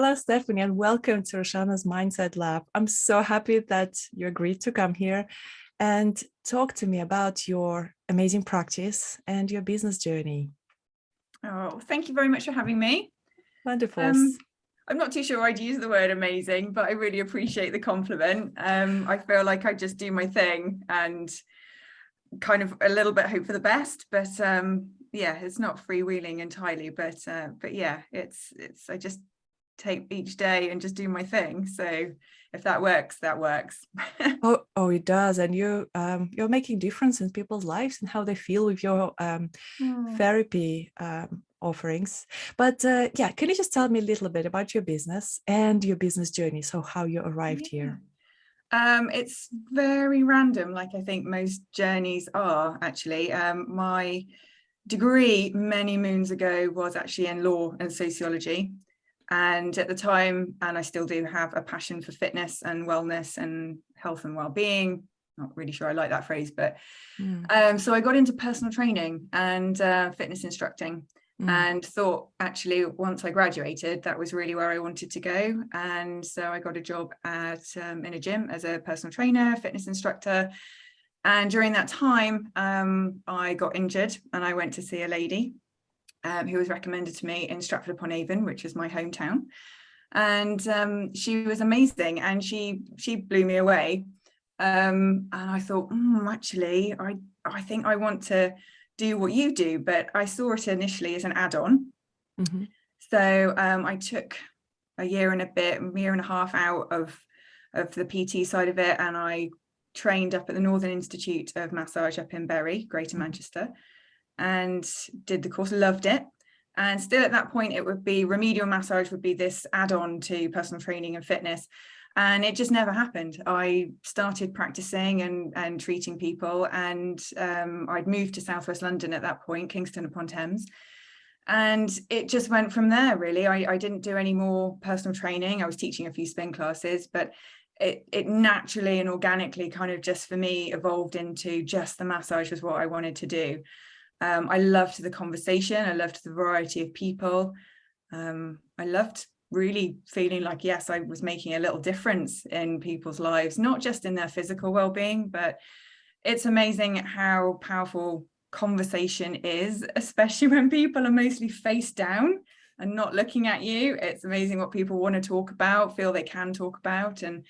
Hello, Stephanie, and welcome to Rushana's Mindset Lab. I'm so happy that you agreed to come here and talk to me about your amazing practice and your business journey. Oh, thank you very much for having me. Wonderful. I'm not too sure I'd use the word amazing, but I really appreciate the compliment. I feel like I just do my thing and kind of a little bit hope for the best, but yeah, it's not freewheeling entirely, but yeah, it's I just take each day and just do my thing. So if that works, that works. Oh, it does, and you're making difference in people's lives and how they feel with your therapy offerings. But yeah, can you just tell me a little bit about your business and your business journey? So how you arrived here? It's very random, like I think most journeys are actually. My degree many moons ago was actually in law and sociology. And at the time, and I still do, have a passion for fitness and wellness and health and well-being. Not really sure I like that phrase, but so I got into personal training and fitness instructing. And thought actually once I graduated, that was really where I wanted to go. And so I got a job at in a gym as a personal trainer, fitness instructor. And during that time, I got injured and I went to see a lady who was recommended to me in Stratford-upon-Avon, which is my hometown. And she was amazing and she blew me away. And I thought, actually, I think I want to do what you do, but I saw it initially as an add-on. So I took a year and a half out of the PT side of it, and I trained up at the Northern Institute of Massage up in Bury, Greater Manchester, and did the course, loved it. And still at that point, it would be remedial massage would be this add-on to personal training and fitness. And it just never happened. I started practicing and treating people, and I'd moved to Southwest London at that point, Kingston upon Thames. And it just went from there, really. I didn't do any more personal training. I was teaching a few spin classes, but it naturally and organically kind of just for me evolved into just the massage was what I wanted to do. I loved the conversation. I loved the variety of people. I loved really feeling like, yes, I was making a little difference in people's lives, not just in their physical well-being, but it's amazing how powerful conversation is, especially when people are mostly face down and not looking at you. It's amazing what people want to talk about, feel they can talk about. And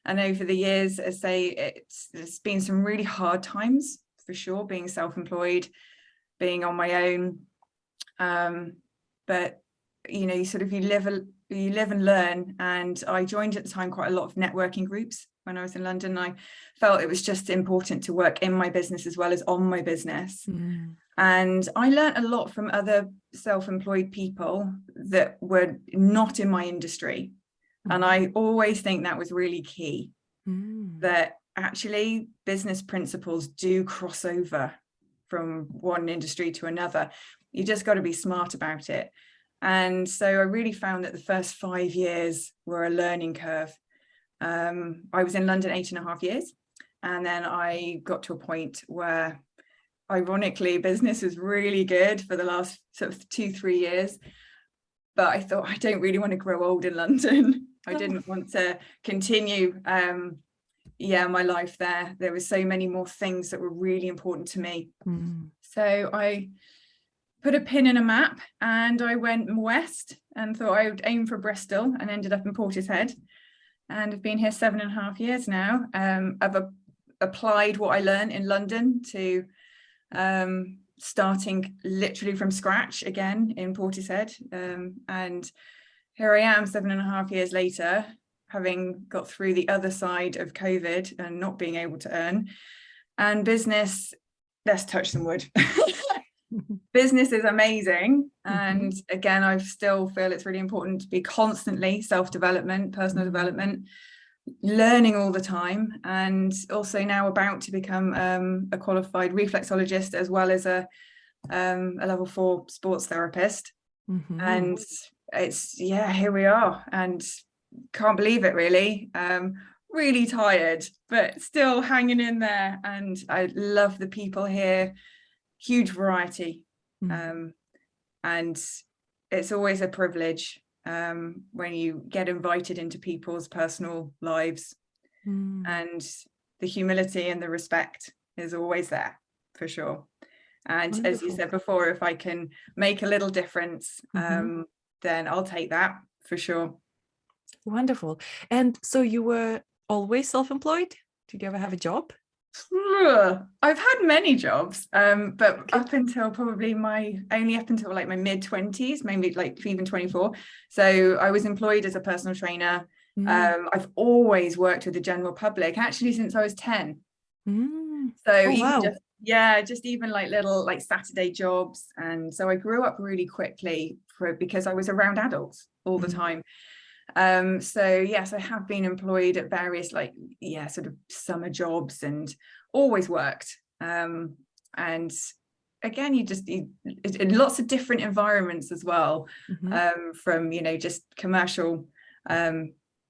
over the years, as I say, it's been some really hard times for sure, being self-employed, being on my own. But you know, you live and learn. And I joined at the time quite a lot of networking groups when I was in London. I felt it was just important to work in my business as well as on my business. And I learned a lot from other self-employed people that were not in my industry. And I always think that was really key, that actually business principles do cross over from one industry to another. You just got to be smart about it. And so I really found that the first 5 years were a learning curve. I was in London 8.5 years. And then I got to a point where, ironically, business was really good for the last sort of 2-3 years. But I thought, I don't really want to grow old in London. I didn't want to continue my life there. There were so many more things that were really important to me. So I put a pin in a map and I went west and thought I would aim for Bristol, and ended up in Portishead, and I've been here 7.5 years now. I've applied what I learned in London to starting literally from scratch again in Portishead, and here I am 7.5 years later, having got through the other side of COVID and not being able to earn. And business, let's touch some wood. Business is amazing. And again, I still feel it's really important to be constantly self-development, personal development, learning all the time. And also now about to become a qualified reflexologist, as well as a level 4 sports therapist. And it's, yeah, here we are, and can't believe it, really. Really tired, but still hanging in there. And I love the people here, huge variety. And it's always a privilege when you get invited into people's personal lives. And the humility and the respect is always there, for sure. And Wonderful. as you said before, if I can make a little difference, then I'll take that for sure. Wonderful. And so you were always self-employed? Did you ever have a job? I've had many jobs, but up until probably only up until like my mid-20s, maybe like even 24. So I was employed as a personal trainer. I've always worked with the general public, actually since I was 10. So even just even like little like Saturday jobs. And so I grew up really quickly because I was around adults all the time. So yes, I have been employed at various sort of summer jobs and always worked. And again, in lots of different environments as well, from just commercial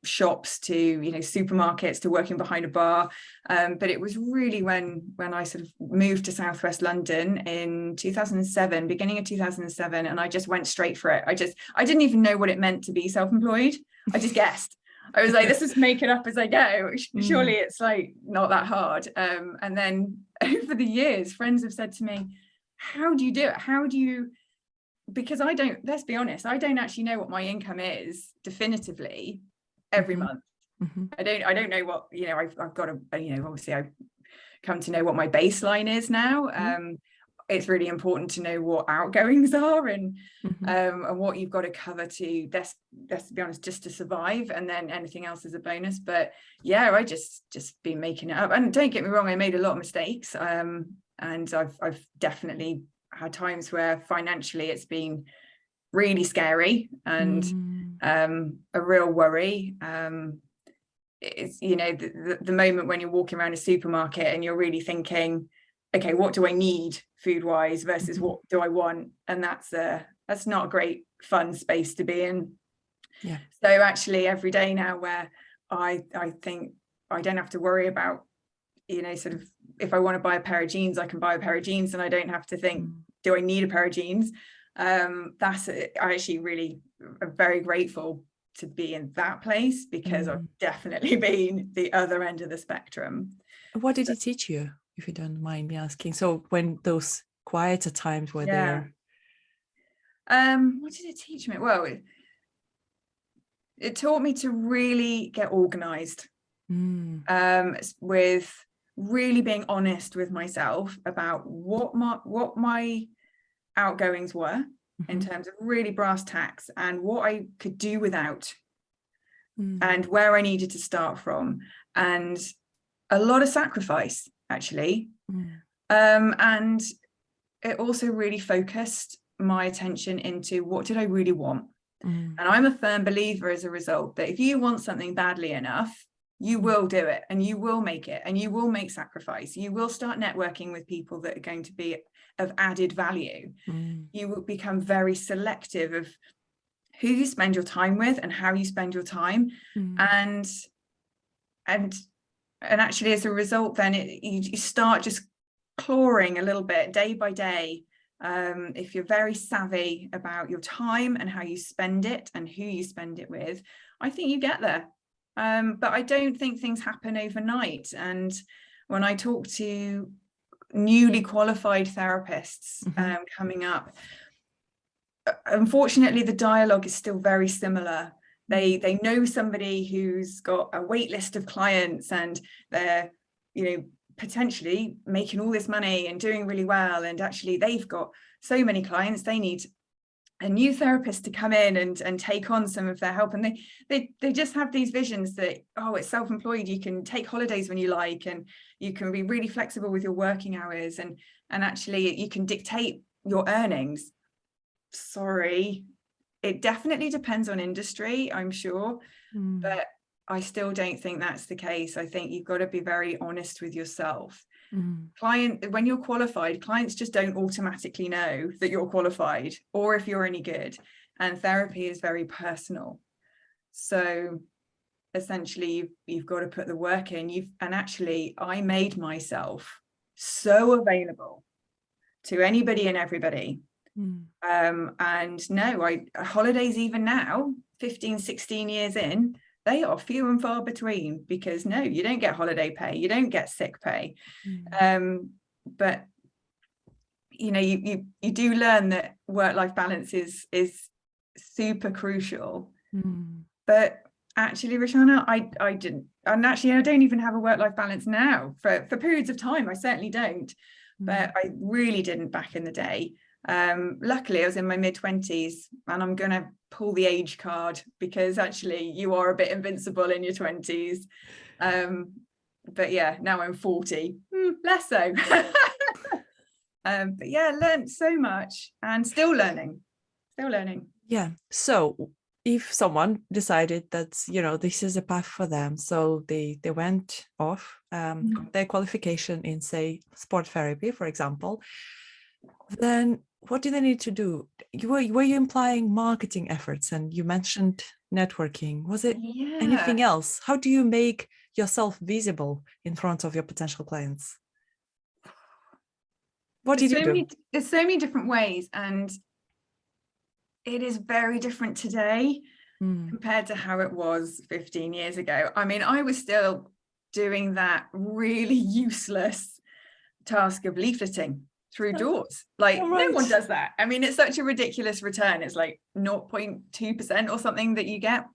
shops to supermarkets to working behind a bar, but it was really when I sort of moved to Southwest London in 2007, beginning of 2007, and I just went straight for it. I didn't even know what it meant to be self-employed. I just guessed. I was like, this is make it up as I go. Surely it's like not that hard. And then over the years, friends have said to me, how do you do it? How do you, because let's be honest, I don't actually know what my income is definitively every month. I don't know what, I've got to, obviously I've come to know what my baseline is now. It's really important to know what outgoings are and what you've got to cover to, let's be honest, just to survive, and then anything else is a bonus. But yeah, I just been making it up. And don't get me wrong, I made a lot of mistakes, and I've definitely had times where financially it's been really scary and a real worry. It's the moment when you're walking around a supermarket and you're really thinking, okay, what do I need food wise versus what do I want? And that's not a great fun space to be in. Yeah. So actually every day now where I think I don't have to worry about, sort of, if I want to buy a pair of jeans, I can buy a pair of jeans and I don't have to think, do I need a pair of jeans? I actually really am very grateful to be in that place, because I've definitely been the other end of the spectrum. What did it teach you, if you don't mind me asking? So when those quieter times were there. What did it teach me? Well, it taught me to really get organized, with really being honest with myself about what my outgoings were, in terms of really brass tacks, and what I could do without, and where I needed to start from, and a lot of sacrifice actually. And it also really focused my attention into what did I really want. And I'm a firm believer, as a result, that if you want something badly enough, you will do it, and you will make it, and you will make sacrifice. You will start networking with people that are going to be of added value. You will become very selective of who you spend your time with and how you spend your time. And actually, as a result, then you start just clawing a little bit day by day. If you're very savvy about your time and how you spend it and who you spend it with, I think you get there. But I don't think things happen overnight. And when I talk to newly qualified therapists coming up, unfortunately, the dialogue is still very similar. They know somebody who's got a wait list of clients, and they're, potentially making all this money and doing really well, and actually they've got so many clients, they need a new therapist to come in and take on some of their help. And they just have these visions that, oh, it's self-employed, you can take holidays when you like, and you can be really flexible with your working hours, and actually you can dictate your earnings. Sorry, it definitely depends on industry, I'm sure, but I still don't think that's the case. I think you've got to be very honest with yourself. When you're qualified, clients just don't automatically know that you're qualified or if you're any good, and therapy is very personal. So essentially you've got to put the work in. And actually I made myself so available to anybody and everybody And no, holidays even now, 15, 16 years in, they are few and far between, because no, you don't get holiday pay, you don't get sick pay. But you know, you do learn that work-life balance is super crucial. But actually, Rushana, I didn't, and actually I don't even have a work-life balance now for periods of time. I certainly don't, but I really didn't back in the day. Luckily I was in my mid-20s, and I'm gonna pull the age card, because actually you are a bit invincible in your 20s. But yeah, now I'm 40, less so. But yeah, learned so much, and still learning. Yeah. So if someone decided that, you know, this is a path for them, so they went off, got their qualification in, say, sport therapy, for example, then what do they need to do? Were you implying marketing efforts, and you mentioned networking? Was it anything else? How do you make yourself visible in front of your potential clients? What did you do? There's so many different ways, and it is very different today compared to how it was 15 years ago. I mean, I was still doing that really useless task of leafleting through doors. Like, no one does that. I mean, it's such a ridiculous return. It's like 0.2% or something that you get.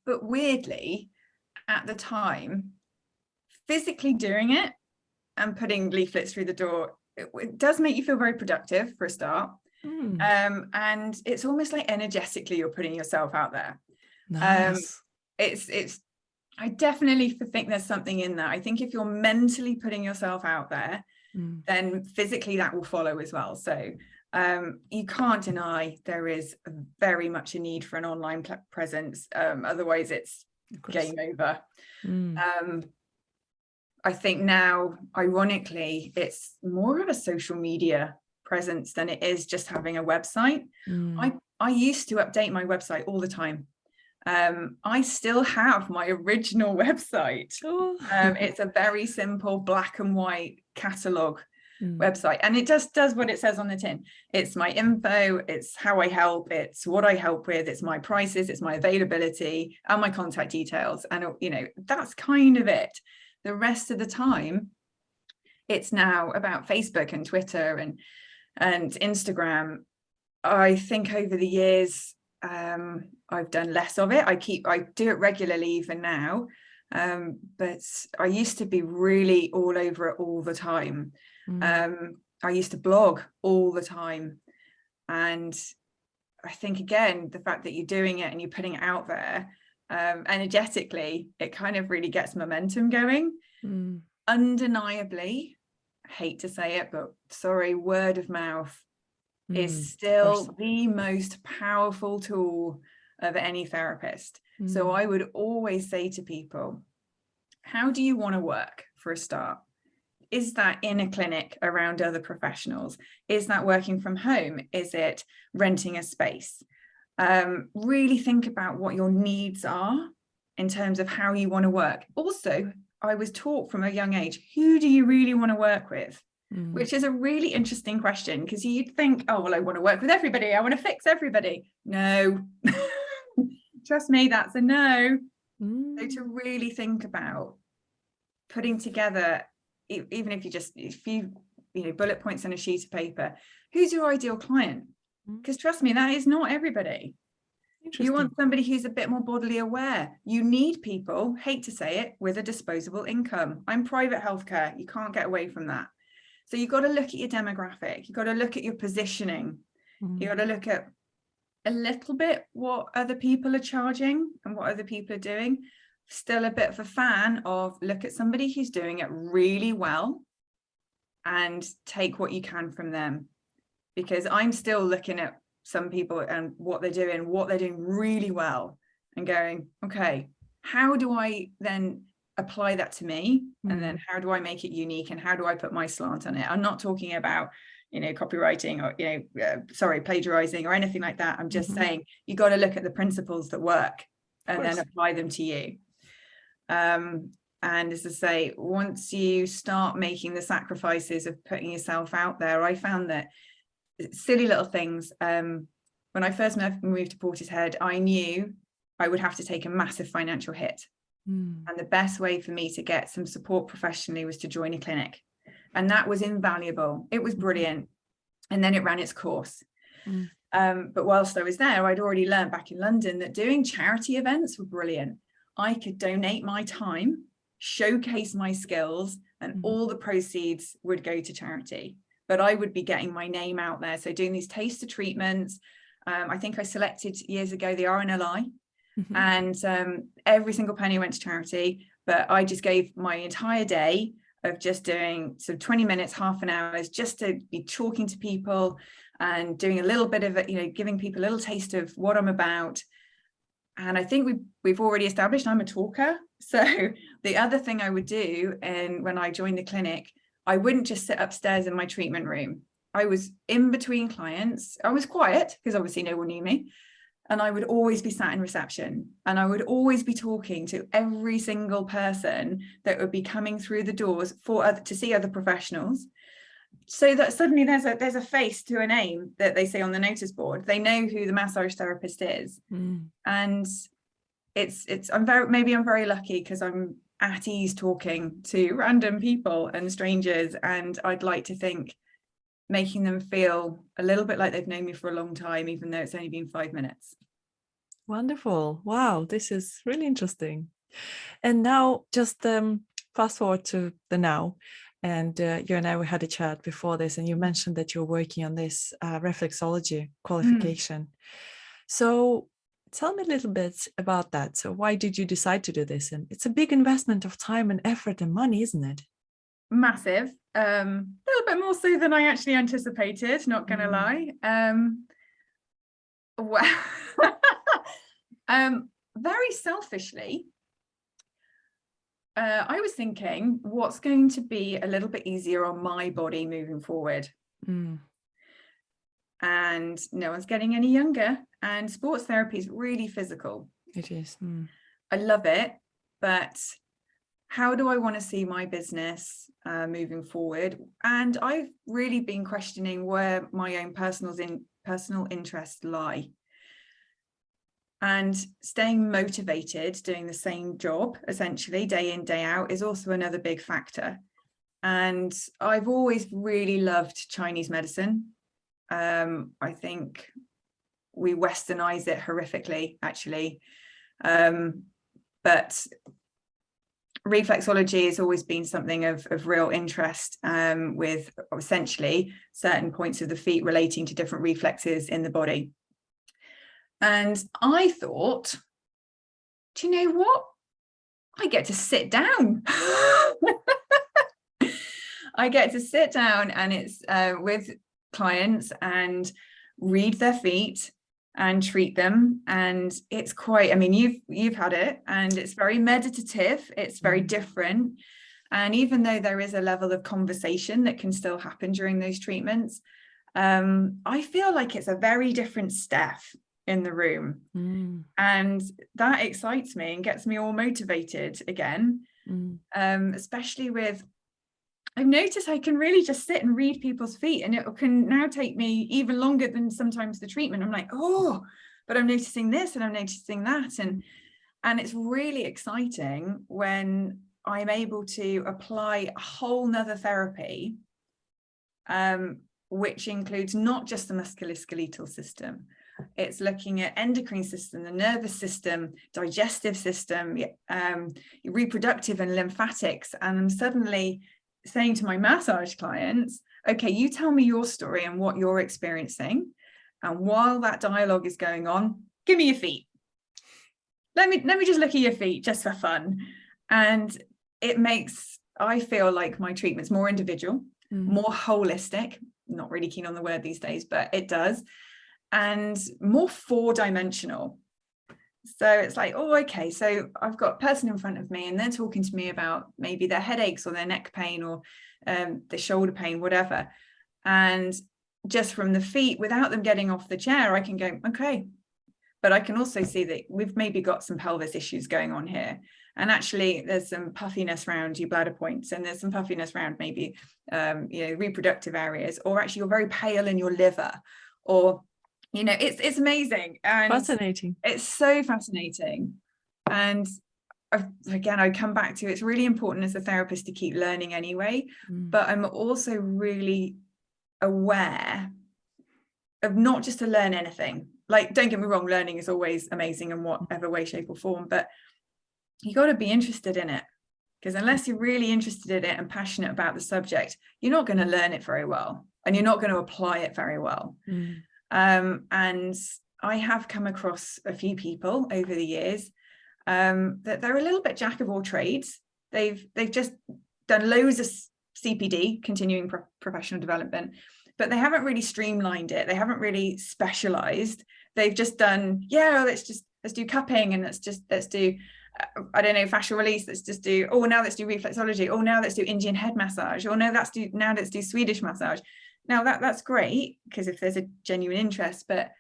But weirdly, at the time, physically doing it and putting leaflets through the door, it does make you feel very productive for a start. And it's almost like energetically you're putting yourself out there. Nice. It's I definitely think there's something in that. I think if you're mentally putting yourself out there, then physically that will follow as well. So you can't deny there is very much a need for an online presence. Otherwise it's game over. I think now, ironically, it's more of a social media presence than it is just having a website. I used to update my website all the time. I still have my original website. It's a very simple black and white catalogue website, and it just does what it says on the tin. It's my info, it's how I help, it's what I help with, it's my prices, it's my availability, and my contact details. And you know, that's kind of it. The rest of the time, it's now about Facebook and Twitter and Instagram. I think over the years, I've done less of it. I do it regularly even now, but I used to be really all over it all the time. I used to blog all the time, and I think, again, the fact that you're doing it and you're putting it out there, energetically, it kind of really gets momentum going. Undeniably, I hate to say it, but sorry, word of mouth is still the most powerful tool of any therapist. So I would always say to people, how do you want to work for a start? Is that in a clinic around other professionals? Is that working from home? Is it renting a space? Really think about what your needs are in terms of how you want to work. Also, I was taught from a young age, who do you really want to work with? Which is a really interesting question, because you'd think, oh, well, I want to work with everybody. I want to fix everybody. No, trust me, that's a no. So to really think about putting together, even if you bullet points on a sheet of paper, who's your ideal client? Because trust me, that is not everybody. You want somebody who's a bit more bodily aware. You need people, hate to say it, with a disposable income. I'm private healthcare. You can't get away from that. So you've got to look at your demographic. You've got to look at your positioning. You've got to look at a little bit what other people are charging and what other people are doing. Still a bit of a fan of look at somebody who's doing it really well and take what you can from them. Because I'm still looking at some people and what they're doing really well, and going, okay, how do I then apply that to me? And then how do I make it unique, and how do I put my slant on it? I'm not talking about, copywriting or, plagiarizing or anything like that. I'm just saying you got to look at the principles that work and then apply them to you. And as I say, once you start making the sacrifices of putting yourself out there, I found that silly little things. When I first moved to Portishead, I knew I would have to take a massive financial hit. And the best way for me to get some support professionally was to join a clinic. And that was invaluable. It was brilliant. And then it ran its course. But whilst I was there, I'd already learned back in London that doing charity events were brilliant. I could donate my time, showcase my skills, and all the proceeds would go to charity. But I would be getting my name out there. So doing these taster treatments, I think I selected years ago the RNLI, and every single penny went to charity. But I just gave my entire day of just doing sort of 20 minutes, half an hour, just to be talking to people and doing a little bit of it, you know, giving people a little taste of what I'm about. And I think we've already established I'm a talker. So the other thing I would do, and when I joined the clinic, I wouldn't just sit upstairs in my treatment room. I was in between clients. I was quiet because obviously no one knew me. And I would always be sat in reception, and I would always be talking to every single person that would be coming through the doors to see other professionals, so that suddenly there's a face to a name that they say on the notice board. They know who the massage therapist is. And I'm very lucky because I'm at ease talking to random people and strangers, and I'd like to think making them feel a little bit like they've known me for a long time, even though it's only been 5 minutes. Wonderful. Wow, this is really interesting. And now just fast forward to the now. And you and I, we had a chat before this, and you mentioned that you're working on this reflexology qualification. So tell me a little bit about that. So why did you decide to do this? And it's a big investment of time and effort and money, isn't it? Massive. A little bit more so than I actually anticipated, not gonna lie. Well, very selfishly, I was thinking, what's going to be a little bit easier on my body moving forward? And no one's getting any younger, and sports therapy is really physical. It is. I love it, but how do I want to see my business moving forward? And I've really been questioning where my own personal interests lie. And staying motivated, doing the same job, essentially, day in, day out, is also another big factor. And I've always really loved Chinese medicine. I think we westernize it horrifically, actually. But reflexology has always been something of real interest, with essentially certain points of the feet relating to different reflexes in the body. And I thought, do you know what? I get to sit down. I get to sit down, and it's with clients and read their feet and treat them. And it's quite, I mean, you've had it, and it's very meditative. It's very different. And even though there is a level of conversation that can still happen during those treatments, I feel like it's a very different staff in the room. And that excites me and gets me all motivated again. Especially with, I've noticed I can really just sit and read people's feet, and it can now take me even longer than sometimes the treatment. I'm like, oh, but I'm noticing this and I'm noticing that. And it's really exciting when I'm able to apply a whole nother therapy, which includes not just the musculoskeletal system. It's looking at endocrine system, the nervous system, digestive system, reproductive and lymphatics. And I'm suddenly saying to my massage clients, okay, you tell me your story and what you're experiencing. And while that dialogue is going on, give me your feet. Let me just look at your feet just for fun. And it makes, I feel like my treatment's more individual, more holistic. Not really keen on the word these days, but it does. And more 4-dimensional. So it's like, oh, okay, so I've got a person in front of me and they're talking to me about maybe their headaches or their neck pain or the shoulder pain, whatever. And just from the feet, without them getting off the chair, I can go, okay, but I can also see that we've maybe got some pelvis issues going on here. And actually there's some puffiness around your bladder points, and there's some puffiness around maybe, reproductive areas, or actually you're very pale in your liver, or, it's amazing. And Fascinating. it's so fascinating. And I come back to, it's really important as a therapist to keep learning anyway, but I'm also really aware of not just to learn anything. Like, don't get me wrong, learning is always amazing in whatever way, shape or form, but you got to be interested in it, because unless you're really interested in it and passionate about the subject, you're not going to learn it very well, and you're not going to apply it very well. And I have come across a few people over the years that they're a little bit jack of all trades. They've just done loads of CPD, continuing professional development, but they haven't really streamlined it. They haven't really specialized. They've just done, let's do cupping, and let's do I don't know, fascial release. Let's do reflexology. Now let's do Indian head massage. Let's do Swedish massage. Now that's great, because if there's a genuine interest, but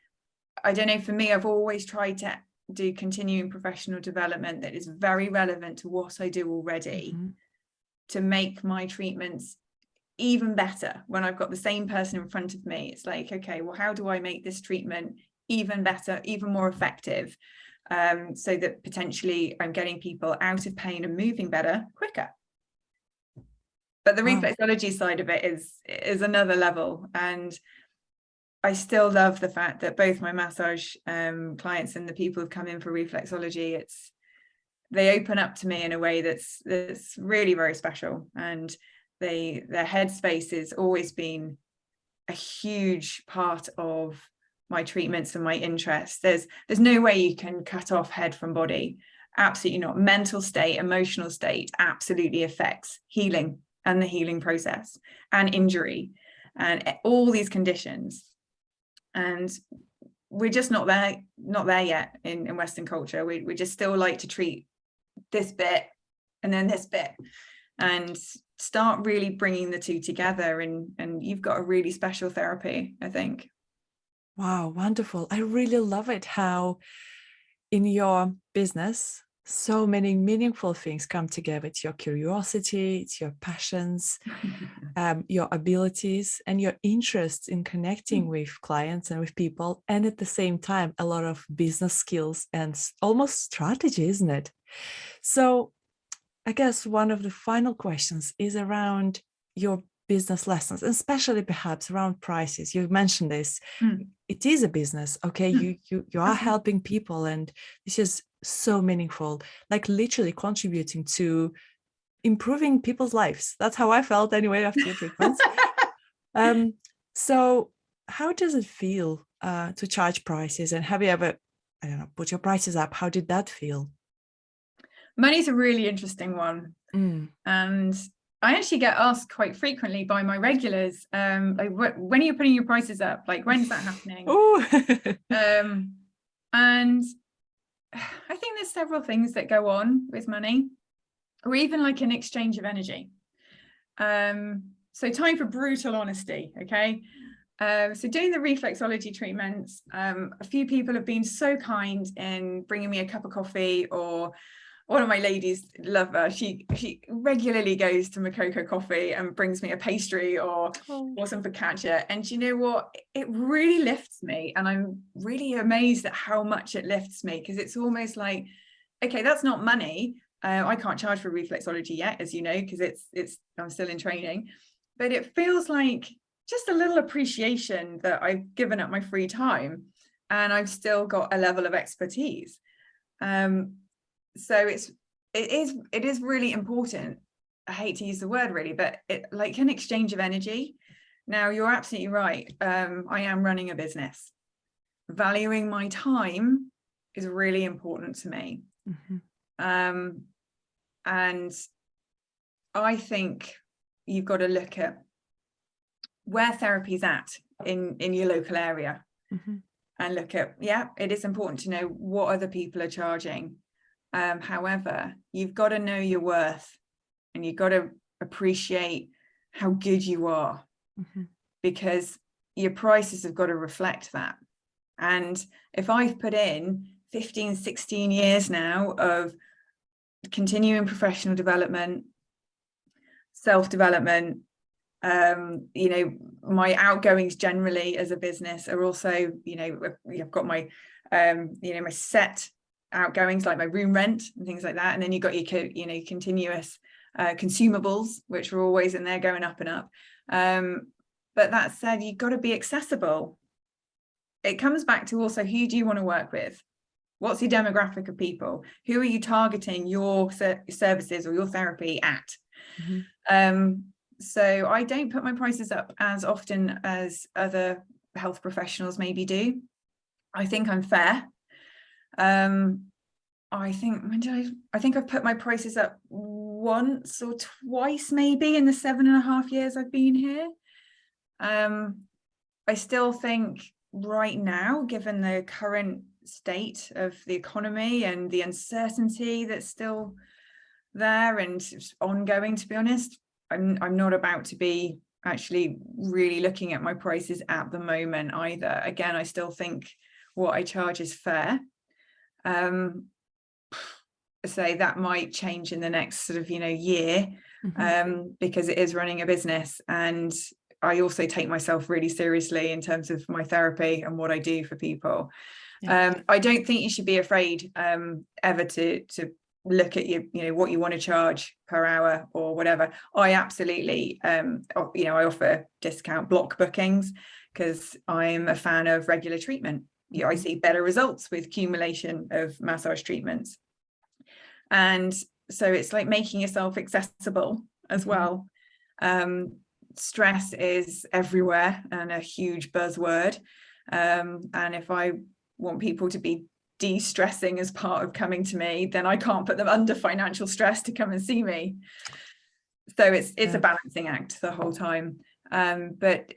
I don't know, for me, I've always tried to do continuing professional development that is very relevant to what I do already, to make my treatments even better. When I've got the same person in front of me, it's like, okay, well, how do I make this treatment even better, even more effective, so that potentially I'm getting people out of pain and moving better quicker. But the reflexology side of it is another level. And I still love the fact that both my massage clients and the people who've come in for reflexology, they open up to me in a way that's really very special. And their headspace has always been a huge part of my treatments and my interests. There's no way you can cut off head from body. Absolutely not. Mental state, emotional state absolutely affects healing and the healing process, and injury, and all these conditions. And we're just not there yet in Western culture. We just still like to treat this bit and then this bit, and start really bringing the two together, and you've got a really special therapy, I think. Wow, wonderful. I really love it how in your business so many meaningful things come together. It's your curiosity, it's your passions, your abilities, and your interest in connecting with clients and with people, and at the same time a lot of business skills and almost strategy, isn't it? So I guess one of the final questions is around your business lessons, especially perhaps around prices. You mentioned this. It is a business, okay? You are helping people, and this is so meaningful, like literally contributing to improving people's lives. That's how I felt anyway after your treatments. So how does it feel to charge prices, and have you ever, I don't know, put your prices up? How did that feel? Money's a really interesting one. And I actually get asked quite frequently by my regulars, like, when are you putting your prices up? Like, when's that happening? And I think there's several things that go on with money, or even like an exchange of energy. So time for brutal honesty, okay? So doing the reflexology treatments, a few people have been so kind in bringing me a cup of coffee, or one of my ladies, love her, she regularly goes to Makoko Coffee and brings me a pastry or some focaccia. And you know what? It really lifts me. And I'm really amazed at how much it lifts me, because it's almost like, okay, that's not money. I can't charge for reflexology yet, as you know, because I'm still in training. But it feels like just a little appreciation that I've given up my free time and I've still got a level of expertise. So it is really important. I hate to use the word really, but it like an exchange of energy. Now, you're absolutely right. I am running a business. Valuing my time is really important to me. And I think you've got to look at where therapy's at in your local area, and look at, it is important to know what other people are charging. However, you've got to know your worth, and you've got to appreciate how good you are, because your prices have got to reflect that. And if I've put in 15, 16 years now of continuing professional development, self-development, you know, my outgoings generally as a business are also, you know, I've got my, you know, my set outgoings like my room rent and things like that. And then you've got your, you know, continuous consumables, which are always in there going up and up. But that said, you've got to be accessible. It comes back to also, who do you want to work with? What's your demographic of people? Who are you targeting your services or your therapy at? So I don't put my prices up as often as other health professionals maybe do. I think I'm fair. I think, when did I think I've put my prices up once or twice maybe in the 7.5 years I've been here. I still think right now, given the current state of the economy and the uncertainty that's still there and ongoing, to be honest, I'm not about to be actually really looking at my prices at the moment either. Again, I still think what I charge is fair. Say that might change in the next sort of, you know, year, because it is running a business, and I also take myself really seriously in terms of my therapy and what I do for people. I don't think you should be afraid ever to look at you know, what you want to charge per hour or whatever. I absolutely, you know, I offer discount block bookings because I'm a fan of regular treatment. I see better results with accumulation of massage treatments. And so it's like making yourself accessible as well. Stress is everywhere and a huge buzzword. And if I want people to be de-stressing as part of coming to me, then I can't put them under financial stress to come and see me. So it's a balancing act the whole time. But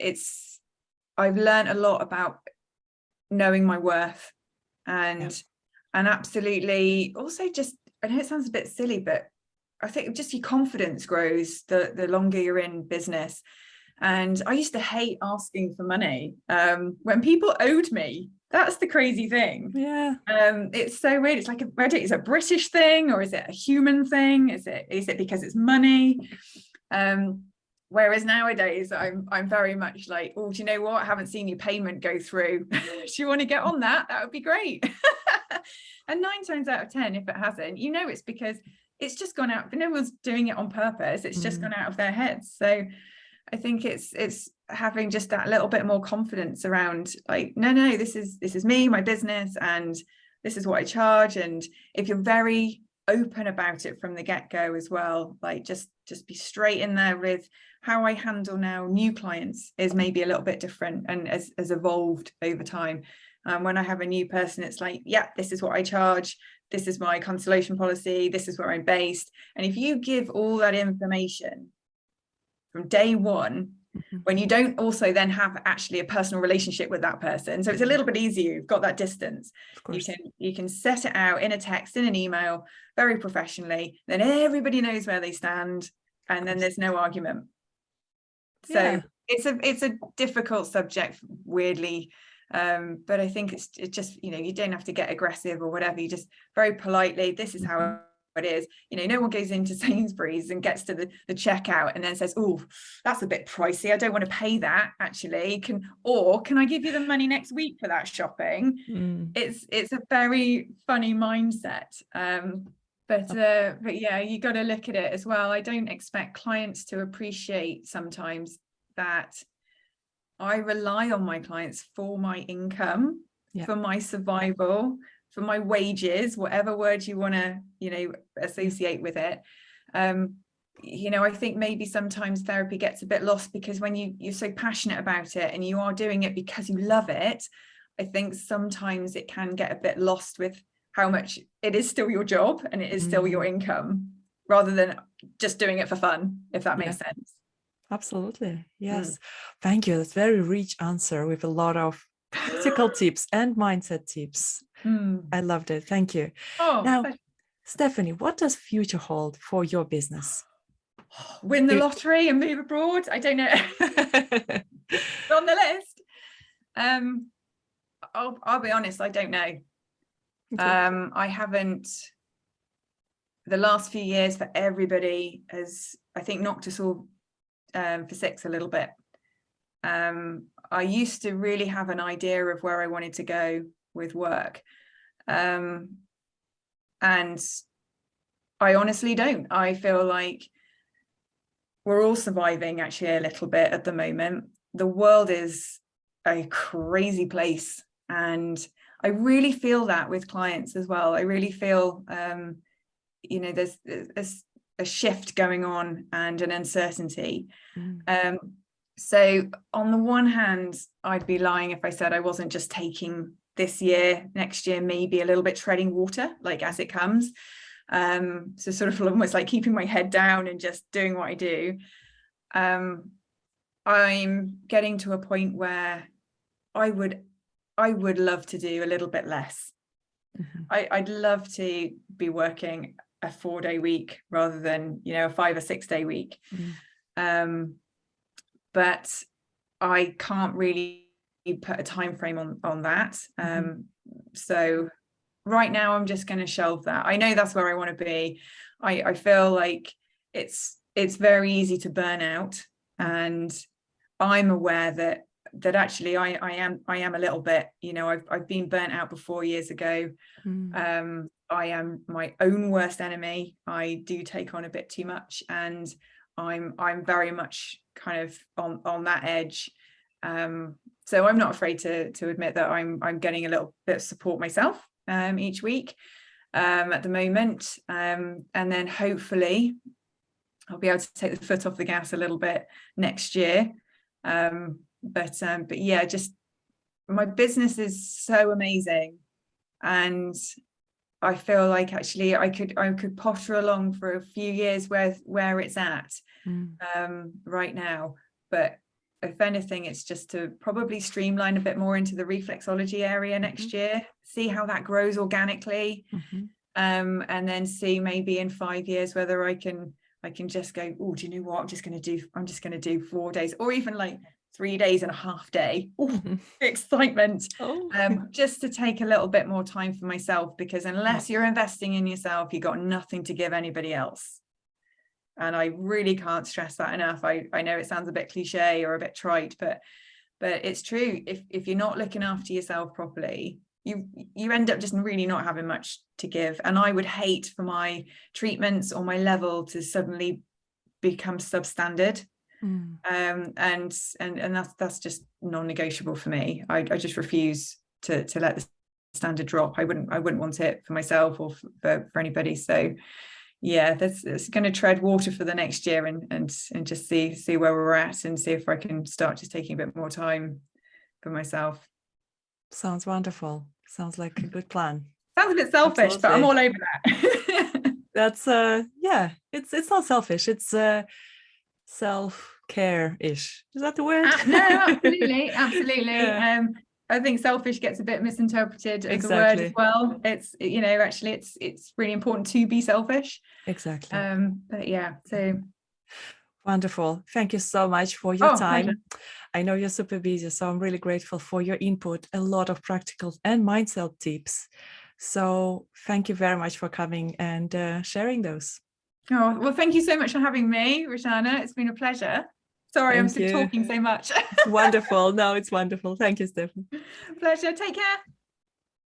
I've learned a lot about knowing my worth and absolutely also just, I know it sounds a bit silly, but I think just your confidence grows the longer you're in business. And I used to hate asking for money when people owed me. That's the crazy thing. It's so weird. It's like is it a British thing, or is it a human thing? Is it because it's money? Whereas nowadays I'm very much like, oh, do you know what? I haven't seen your payment go through. Do you want to get on that? That would be great. And 9 times out of 10, if it hasn't, you know, it's because it's just gone out. No one's doing it on purpose. It's just gone out of their heads. So I think it's having just that little bit more confidence around, like, no, this is me, my business, and this is what I charge. And if you're very open about it from the get-go as well, like just be straight in there with how I handle now new clients is maybe a little bit different and has evolved over time. When I have a new person, it's like, yeah, this is what I charge. This is my consultation policy. This is where I'm based. And if you give all that information from day one, when you don't also then have actually a personal relationship with that person, so it's a little bit easier, you've got that distance, you can set it out in a text, in an email, very professionally, then everybody knows where they stand, and then there's no argument. So it's a difficult subject, weirdly, but I think it's just, you know, you don't have to get aggressive or whatever. You just very politely, this is how it is. You know, no one goes into Sainsbury's and gets to the checkout and then says, oh, that's a bit pricey, I don't want to pay that, actually. Can I give you the money next week for that shopping? It's a very funny mindset. But yeah, you got to look at it as well. I don't expect clients to appreciate sometimes that I rely on my clients for my income, for my survival, for my wages, whatever word you want to, you know, associate with it. You know, I think maybe sometimes therapy gets a bit lost because when you're so passionate about it and you are doing it because you love it, I think sometimes it can get a bit lost with how much it is still your job and it is still your income, rather than just doing it for fun, if that makes sense. Absolutely. Yes. Thank you. That's a very rich answer with a lot of practical tips and mindset tips. I loved it. Thank you. Now, Stephanie, what does future hold for your business? Win the lottery and move abroad? I don't know. On the list. I'll be honest, I don't know. Okay. I haven't. The last few years for everybody has, I think, knocked us all for six a little bit. I used to really have an idea of where I wanted to go with work. And I honestly don't. I feel like we're all surviving actually a little bit at the moment. The world is a crazy place. And I really feel that with clients as well. I really feel, there's a shift going on and an uncertainty. So on the one hand, I'd be lying if I said I wasn't just taking this year, next year, maybe a little bit treading water, like as it comes. So sort of almost like keeping my head down and just doing what I do. I'm getting to a point where I would love to do a little bit less. I'd love to be working a 4-day week rather than, a 5 or 6 day week. But I can't really put a time frame on that. So right now I'm just going to shelve that. I know that's where I want to be. I feel like it's very easy to burn out, and I'm aware that actually I am a little bit, I've been burnt out before years ago. I am my own worst enemy. I do take on a bit too much, and I'm very much kind of on that edge. So I'm not afraid to admit that I'm getting a little bit of support myself each week at the moment, and then hopefully I'll be able to take the foot off the gas a little bit next year. But yeah, just my business is so amazing, and I feel like actually I could potter along for a few years where it's at right now. But if anything, it's just to probably streamline a bit more into the reflexology area next year, see how that grows organically, and then see maybe in 5 years whether I can just go, oh, do you know what, I'm just going to do 4 days, or even like 3 days and a half day. Excitement. Just to take a little bit more time for myself, because unless you're investing in yourself, you've got nothing to give anybody else. And I really can't stress that enough. I know it sounds a bit cliche or a bit trite, but it's true. If you're not looking after yourself properly, you end up just really not having much to give. And I would hate for my treatments or my level to suddenly become substandard. And that's just non-negotiable for me. I just refuse to let the standard drop. I wouldn't want it for myself or for anybody. So yeah, it's going to tread water for the next year and just see where we're at, and see if I can start just taking a bit more time for myself. Sounds wonderful. Sounds like a good plan. Sounds a bit selfish. Absolutely. But I'm all over that. That's yeah, it's not selfish, it's self-care-ish. Is that the word? No, absolutely. Yeah. I think selfish gets a bit misinterpreted as a word as well. It's, actually it's really important to be selfish. Exactly. But yeah, so wonderful. Thank you so much for your time. Pleasure. I know you're super busy, so I'm really grateful for your input, a lot of practical and mindset tips. So thank you very much for coming and sharing those. Oh, well, thank you so much for having me, Rushana. It's been a pleasure. Sorry, I'm still talking so much. It's wonderful. No, it's wonderful. Thank you, Stephen. Pleasure. Take care.